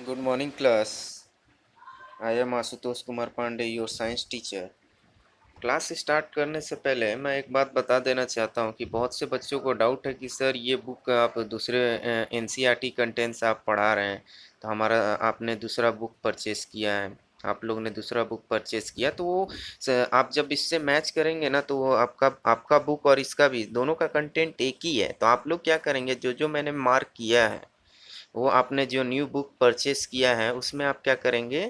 Good morning, class. I am Ashutosh Kumar Pandey, your science teacher. Class start करने से पहले मैं एक बात बता देना चाहता हूँ कि बहुत से बच्चों को डाउट है कि सर ये बुक आप दूसरे एनसीईआरटी कंटेंट्स आप पढ़ा रहे हैं, तो हमारा आपने दूसरा बुक परचेस किया है, आप लोग ने दूसरा बुक परचेस किया, तो वो आप जब इससे मैच करेंगे ना, तो वो आपका आपका बुक और इसका भी दोनों का कंटेंट एक ही है। तो आप लोग क्या करेंगे, जो जो मैंने मार्क किया है, वो आपने जो न्यू बुक परचेस किया है उसमें आप क्या करेंगे,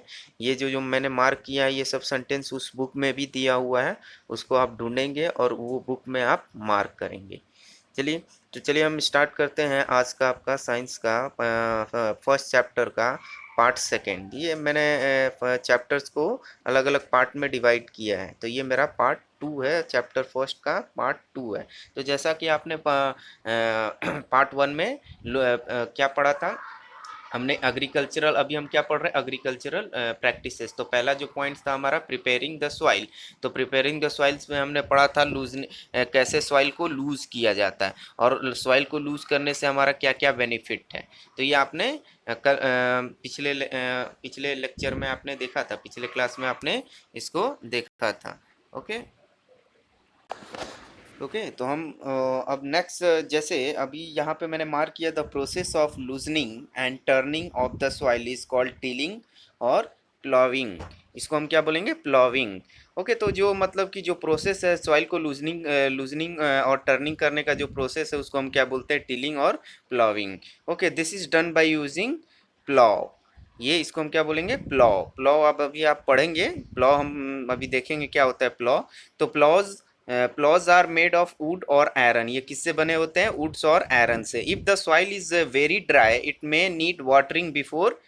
ये जो जो मैंने मार्क किया है ये सब सेंटेंस उस बुक में भी दिया हुआ है, उसको आप ढूंढेंगे और वो बुक में आप मार्क करेंगे। चलिए, तो चलिए हम स्टार्ट करते हैं आज का आपका साइंस का फर्स्ट चैप्टर का पार्ट सेकेंड। ये मैंने चैप्टर्स को अलग अलग पार्ट में डिवाइड किया है, तो ये मेरा पार्ट टू है, चैप्टर फर्स्ट का पार्ट टू है। तो जैसा कि आपने पार्ट वन में क्या पढ़ा था, हमने एग्रीकल्चरल, अभी हम क्या पढ़ रहे हैं, एग्रीकल्चरल प्रैक्टिसेस। तो पहला जो पॉइंट था हमारा प्रिपेयरिंग द सॉइल। तो प्रिपेयरिंग द सॉइल्स में हमने पढ़ा था कैसे सॉइल को लूज किया जाता है और सॉइल को लूज करने से हमारा क्या क्या बेनिफिट है। तो ये आपने पिछले लेक्चर में आपने देखा था, पिछले क्लास में आपने इसको देखा था। ओके ओके, तो हम अब नेक्स्ट, जैसे अभी यहाँ पे मैंने मार्क किया, the process of loosening and turning of the soil is called tilling और प्लॉविंग। इसको हम क्या बोलेंगे, प्लॉविंग। ओके, तो जो मतलब कि जो प्रोसेस है सॉइल को लूजनिंग लूजनिंग और टर्निंग करने का जो प्रोसेस है उसको हम क्या बोलते हैं, टिलिंग और ploughing. Okay, this is done by using plough. ये इसको हम क्या बोलेंगे, प्लॉव। प्लॉव अब अभी आप पढ़ेंगे, प्लॉव हम अभी देखेंगे क्या होता है प्लॉव। तो ploughs are made of wood और आयरन। ये किससे बने होते हैं, वुड्स और आयरन से। If the soil is very dry it may need watering before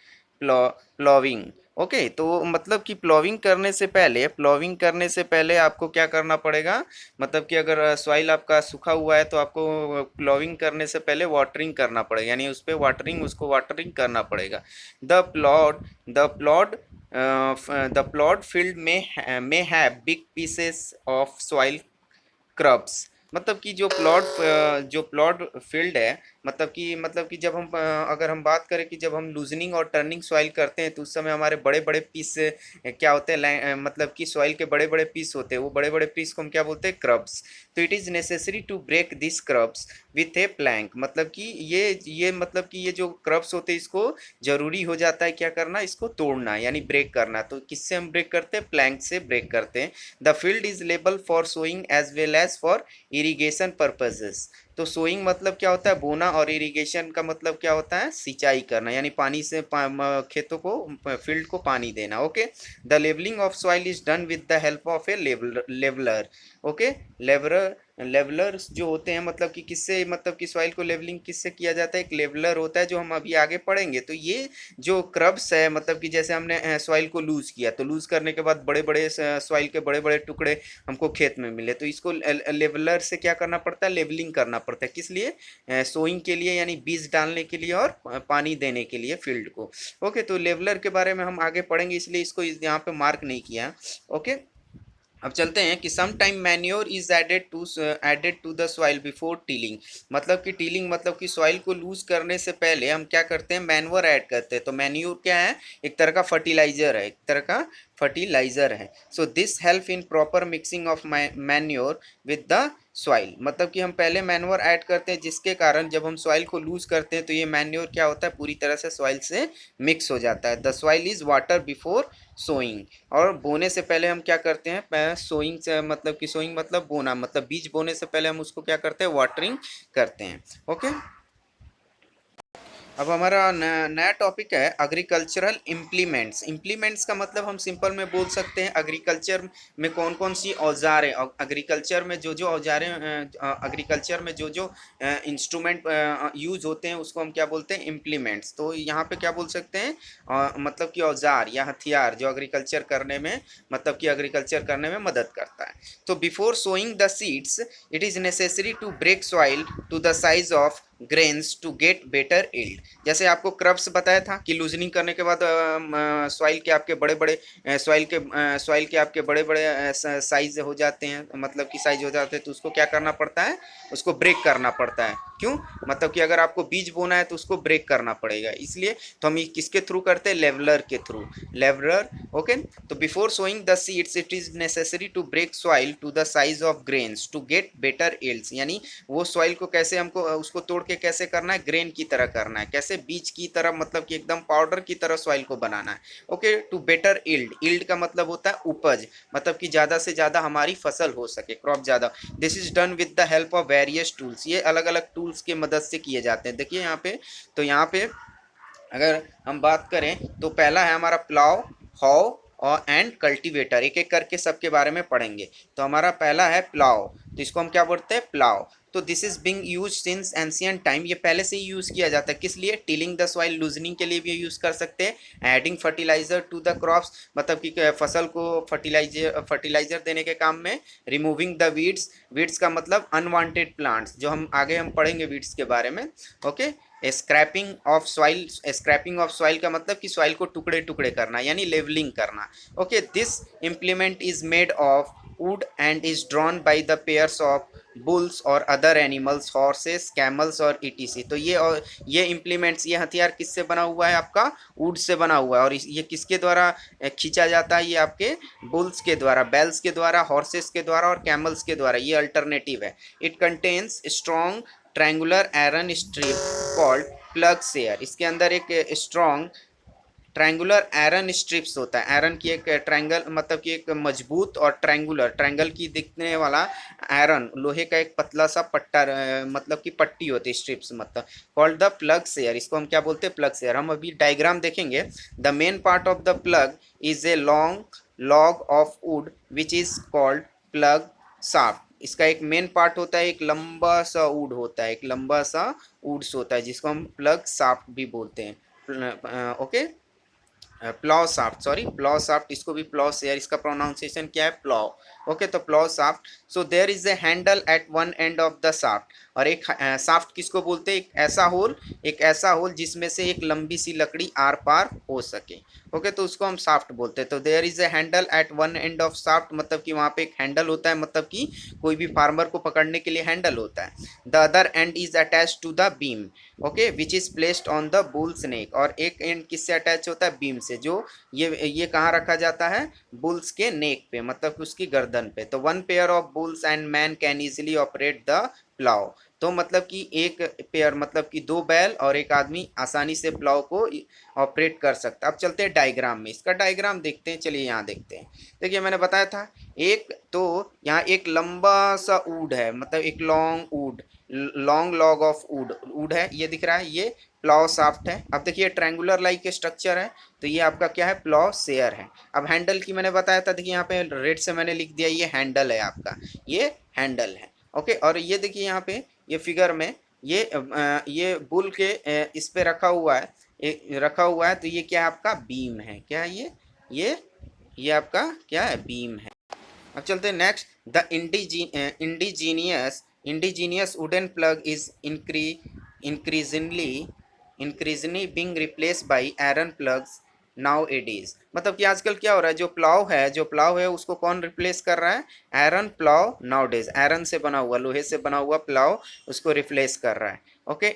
ploughing. Okay, तो मतलब कि प्लॉविंग करने से पहले आपको क्या करना पड़ेगा, मतलब कि अगर सॉइल आपका सूखा हुआ है तो आपको प्लॉविंग करने से पहले वाटरिंग करना पड़ेगा, यानी उस पर उसको वाटरिंग करना पड़ेगा। The plot the plot field may have big pieces of soil क्रब्स। मतलब कि जो प्लॉट फील्ड है, मतलब कि जब हम अगर हम बात करें कि जब हम लूजनिंग और टर्निंग सॉइल करते हैं तो उस समय हमारे बड़े बड़े पीस क्या होते हैं, मतलब कि सॉइल के बड़े बड़े पीस होते हैं, वो बड़े बड़े पीस को हम क्या बोलते हैं, क्रब्स। तो it is necessary to break this crumbs with a plank. मतलब कि ये मतलब कि ये जो क्रब्स होते हैं इसको जरूरी हो जाता है क्या करना, इसको तोड़ना यानी ब्रेक करना। तो किससे हम ब्रेक करते हैं, प्लैंक से ब्रेक करते हैं। द फील्ड इज लेबल for sowing as well as for irrigation purposes. तो सोइंग मतलब क्या होता है, बोना, और इरिगेशन का मतलब क्या होता है, सिंचाई करना, यानी पानी से खेतों को, फील्ड को पानी देना। Okay, the levelling of soil is done with the help of a leveller. Okay, leveller levellers जो होते हैं, मतलब कि किससे, मतलब कि सॉइल को लेवलिंग किससे किया जाता है, एक लेवलर होता है जो हम अभी आगे पढ़ेंगे। तो ये जो क्रब्स है, मतलब कि जैसे हमने सॉइल को लूज किया, तो लूज करने के बाद बड़े बड़े सॉइल के बड़े बड़े टुकड़े हमको खेत में मिले, तो इसको लेवलर से क्या करना पड़ता है, लेवलिंग करना पड़ता है। किस लिए, सोइंग के लिए, यानी बीज डालने के लिए और पानी देने के लिए फील्ड को। ओके, तो लेवलर के बारे में हम आगे पढ़ेंगे, इसलिए इसको यहाँ पे मार्क नहीं किया। ओके, अब चलते हैं कि some time manure is added to the soil before tilling. मतलब कि टीलिंग मतलब कि सॉइल को लूज करने से पहले हम क्या करते हैं, मैन्योर ऐड करते हैं। तो मैन्योर क्या है, एक तरह का फर्टिलाइजर है, एक तरह का फर्टिलाइजर है। So this help in proper mixing of manure with the soil. मतलब कि हम पहले मैन्योर ऐड करते हैं, जिसके कारण जब हम सॉइल को लूज करते हैं तो ये मैन्योर क्या होता है, पूरी तरह से सॉइल से मिक्स हो जाता है। The soil is water before sowing. और बोने से पहले हम क्या करते हैं, सोइंग से मतलब कि सोइंग मतलब बोना, मतलब बीज बोने से पहले हम उसको क्या करते हैं, वाटरिंग करते हैं। ओके, अब हमारा नया टॉपिक है एग्रीकल्चरल इम्प्लीमेंट्स। इम्प्लीमेंट्स का मतलब हम सिंपल में बोल सकते हैं एग्रीकल्चर में कौन कौन सी औजार हैं, और एग्रीकल्चर में जो जो औजारें, एग्रीकल्चर में जो जो इंस्ट्रूमेंट यूज होते हैं उसको हम क्या बोलते हैं, इम्प्लीमेंट्स। तो यहाँ पे क्या बोल सकते हैं, मतलब कि औजार या हथियार जो एग्रीकल्चर करने में, मतलब कि एग्रीकल्चर करने में मदद करता है। तो before sowing the seeds it is necessary to break soil to the size of grains to get better yield. जैसे आपको क्रब्स बताया था कि लूजनिंग करने के बाद सॉइल के आपके बड़े बड़े सॉइल के आपके बड़े बड़े साइज हो जाते हैं, मतलब कि साइज हो जाते हैं, तो उसको क्या करना पड़ता है, उसको ब्रेक करना पड़ता है। क्यों? मतलब कि अगर आपको बीज बोना है तो उसको ब्रेक करना पड़ेगा, इसलिए तो हम किसके थ्रू करते हैं? लेवलर के थ्रू, लेवलर। ओके, तो before sowing the seeds it is necessary to break soil to the size of grains to get better yields, यानी वो सॉइल को कैसे हमको उसको तोड़ के कैसे करना है? ग्रेन की तरह करना है, कैसे? बीज की तरह, मतलब कि एकदम पाउडर की तरह सॉइल को बनाना है। Okay, to better yield, yield का मतलब होता है उपज, मतलब कि ज़्यादा से ज़्यादा हमारी फसल हो सके, क्रॉप ज़्यादा। This is done with the help of various tools, ये अलग अलग टूल्स की मदद से किए जाते हैं। देखिए यहाँ पे, तो यहाँ पे अगर हम बात करें तो पहला है हमारा प्लाव, हॉ और एंड कल्टीवेटर, एक एक करके सबके बारे में पढ़ेंगे। तो हमारा पहला है प्लाव, तो इसको हम क्या बोलते हैं? प्लाव। तो this is being use since ancient time, ये पहले से ही यूज़ किया जाता है, किस लिए? टिलिंग द सॉइल, लूजनिंग के लिए भी यूज़ कर सकते हैं, adding fertiliser to the crops, मतलब कि फसल को फर्टिलाइजर देने के काम में, रिमूविंग द वीड्स, वीड्स का मतलब अनवांटेड प्लांट्स, जो हम आगे हम पढ़ेंगे वीड्स के बारे में। Okay, scraping of soil, scraping of soil का मतलब कि सॉइल को टुकड़े टुकड़े करना, यानी लेवलिंग करना। Okay, this implement is made of would and is drawn by the pairs of bulls और अदर एनिमल्स, हॉर्सेस, कैमल्स और ईटीसी। तो ये, और ये इम्प्लीमेंट्स, ये हथियार किससे बना हुआ है? आपका वुड से बना हुआ है। और ये किसके द्वारा खींचा जाता है? ये आपके बुल्स के द्वारा, बैल्स के द्वारा, हॉर्सेस के द्वारा और कैमल्स के द्वारा, ये अल्टरनेटिव है। It contains strong triangular iron strip called plug share, इसके अंदर एक स्ट्रॉन्ग ट्रायंगुलर आयरन स्ट्रिप्स होता है, आयरन की एक ट्रायंगल, मतलब कि एक मजबूत और ट्रायंगुलर, ट्रायंगल की दिखने वाला आयरन, लोहे का एक पतला सा पट्टा, मतलब कि पट्टी होती है, स्ट्रिप्स मतलब, कॉल्ड द प्लग सेयर, इसको हम क्या बोलते हैं? Plug share. हम अभी डायग्राम देखेंगे। The main part of the plug is a long log of would which is called plug shaft, इसका एक मेन पार्ट होता है, एक लंबा सा वुड होता है, एक लंबा सा वुड्स होता है, जिसको हम प्लग शाफ्ट भी बोलते हैं। Okay, plough shaft, sorry plough shaft, इसको भी प्लॉ शेयर, इसका प्रोनाउंसिएशन क्या है? प्लॉ। ओके, तो plough shaft. So there is a handle at one end of the shaft, और एक साफ्ट किसको बोलते हैं? एक ऐसा होल, एक ऐसा होल जिसमें से एक लंबी सी लकड़ी आर पार हो सके। ओके, तो उसको हम साफ्ट बोलते हैं। तो there is a handle at one end of shaft, मतलब कि वहाँ पे एक हैंडल होता है, मतलब कि कोई भी फार्मर को पकड़ने के लिए हैंडल होता है। The other end is attach to the beam, okay, which is placed on the bull's neck, और एक एंड किससे अटैच होता है? बीम से, जो ये कहाँ रखा जाता है? बुल्स के नेक पे, मतलब कि उसकी गर्दन पे। तो one pair of bulls and man can easily operate the plough, तो मतलब कि एक पेयर, मतलब कि दो बैल और एक आदमी आसानी से प्लाव को ऑपरेट कर सकता है। अब चलते हैं डायग्राम में, इसका डायग्राम देखते हैं। चलिए यहाँ देखते हैं। देखिए मैंने बताया था, एक तो यहाँ एक लंबा सा ऊड है, मतलब एक long ऊड, long log of would, would है, ये दिख रहा है, ये प्लॉव शाफ्ट है। अब देखिए ट्रायंगुलर लाइक स्ट्रक्चर है, तो ये आपका क्या है? प्लॉव शेयर है। अब हैंडल की मैंने बताया था, देखिए यहाँ पे रेड से मैंने लिख दिया, ये हैंडल है आपका, ये हैंडल है। ओके, और ये देखिए यहाँ पे ये फिगर में ये बुल के इस पे रखा हुआ है, रखा हुआ है, तो ये क्या है? आपका बीम है। क्या है ये? ये आपका क्या है? बीम है। अब चलते हैं next. The indigenous wooden plough is increasingly increasingly being replace by iron ploughs nowadays, मतलब कि आजकल क्या हो रहा है? जो प्लाव है उसको कौन रिप्लेस कर रहा है? Iron plough now days, iron से बना हुआ, लोहे से बना हुआ प्लाव उसको रिप्लेस कर रहा है। Okay,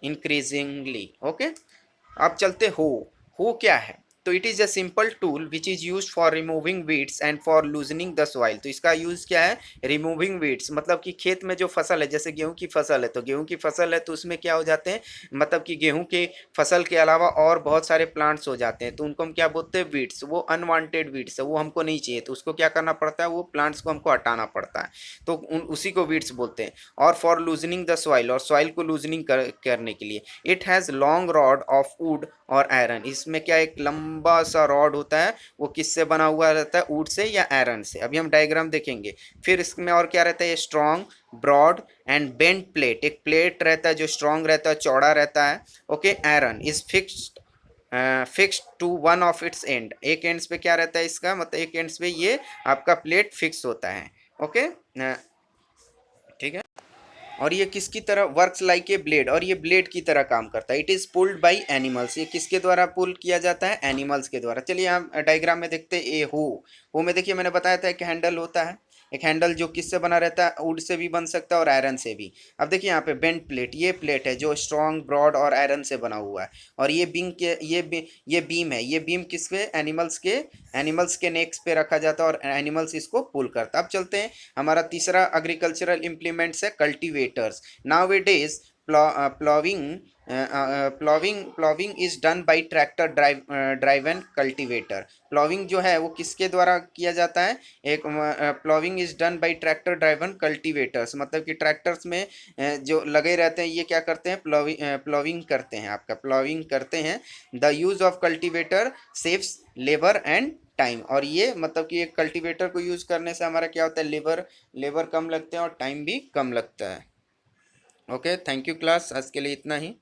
increasingly. ओके, अब चलते हो क्या है? तो it is a simple tool which is use for removing weeds and for loosening the soil, तो इसका यूज़ क्या है? रिमूविंग वीड्स, मतलब कि खेत में जो फसल है, जैसे गेहूं की फसल है, तो गेहूं की फसल है तो उसमें क्या हो जाते हैं? मतलब कि गेहूं के फसल के अलावा और बहुत सारे प्लांट्स हो जाते हैं, तो उनको हम क्या बोलते हैं? वीड्स। वो अनवांटेड वीड्स है, वो हमको नहीं चाहिए, तो उसको क्या करना पड़ता है? वो प्लांट्स को हमको हटाना पड़ता है, तो उसी को वीड्स बोलते हैं। और फॉर लूजनिंग द सॉइल, और सॉइल को लूजनिंग करने के लिए, it has long rod of wood और आयरन, इसमें क्या एक लंबा सा रॉड होता है, वो किससे बना हुआ रहता है? वुड से या आयरन से। अभी हम डायग्राम देखेंगे। फिर इसमें और क्या रहता है? Strong broad and bend plate, एक प्लेट रहता है जो स्ट्रॉन्ग रहता है, चौड़ा रहता है। Okay, iron is fixed to one of its end, एक एंड्स पे क्या रहता है इसका? मतलब एक एंड्स पे ये आपका प्लेट फिक्स होता है। ओके, ठीक है। और ये किसकी तरह? वर्क्स लाइक ए ब्लेड, और ये ब्लेड की तरह काम करता है। It is pulled by animals, ये किसके द्वारा पुल किया जाता है? एनिमल्स के द्वारा। चलिए यहाँ डायग्राम में देखते हैं। ए हो में देखिए मैंने बताया था एक हैंडल होता है, एक हैंडल जो किससे बना रहता है, वुड से भी बन सकता है और आयरन से भी। अब देखिए यहाँ पे बेंट प्लेट, ये प्लेट है जो स्ट्रॉन्ग, ब्रॉड और आयरन से बना हुआ है। और ये बीम के ये बीम है, ये बीम किस पे, एनिमल्स के नेक्स पे रखा जाता है और एनिमल्स इसको पुल करता है। अब चलते हैं, हमारा तीसरा एग्रीकल्चरल इम्प्लीमेंट्स है cultivators. Now it is ploughing ploughing is done by tractor driven cultivator. Ploughing जो है वो किसके द्वारा किया जाता है, एक ploughing is done by tractor driven cultivators, मतलब कि ट्रैक्टर्स में जो लगे रहते हैं, ये क्या करते हैं, प्लॉविंग करते हैं, आपका प्लॉविंग करते हैं। The use of cultivator saves labour and time. और ये मतलब कि एक कल्टीवेटर को यूज करने से हमारा क्या होता है, लेबर कम लगते हैं और टाइम भी कम लगता है। ओके, थैंक यू क्लास, आज के लिए इतना ही।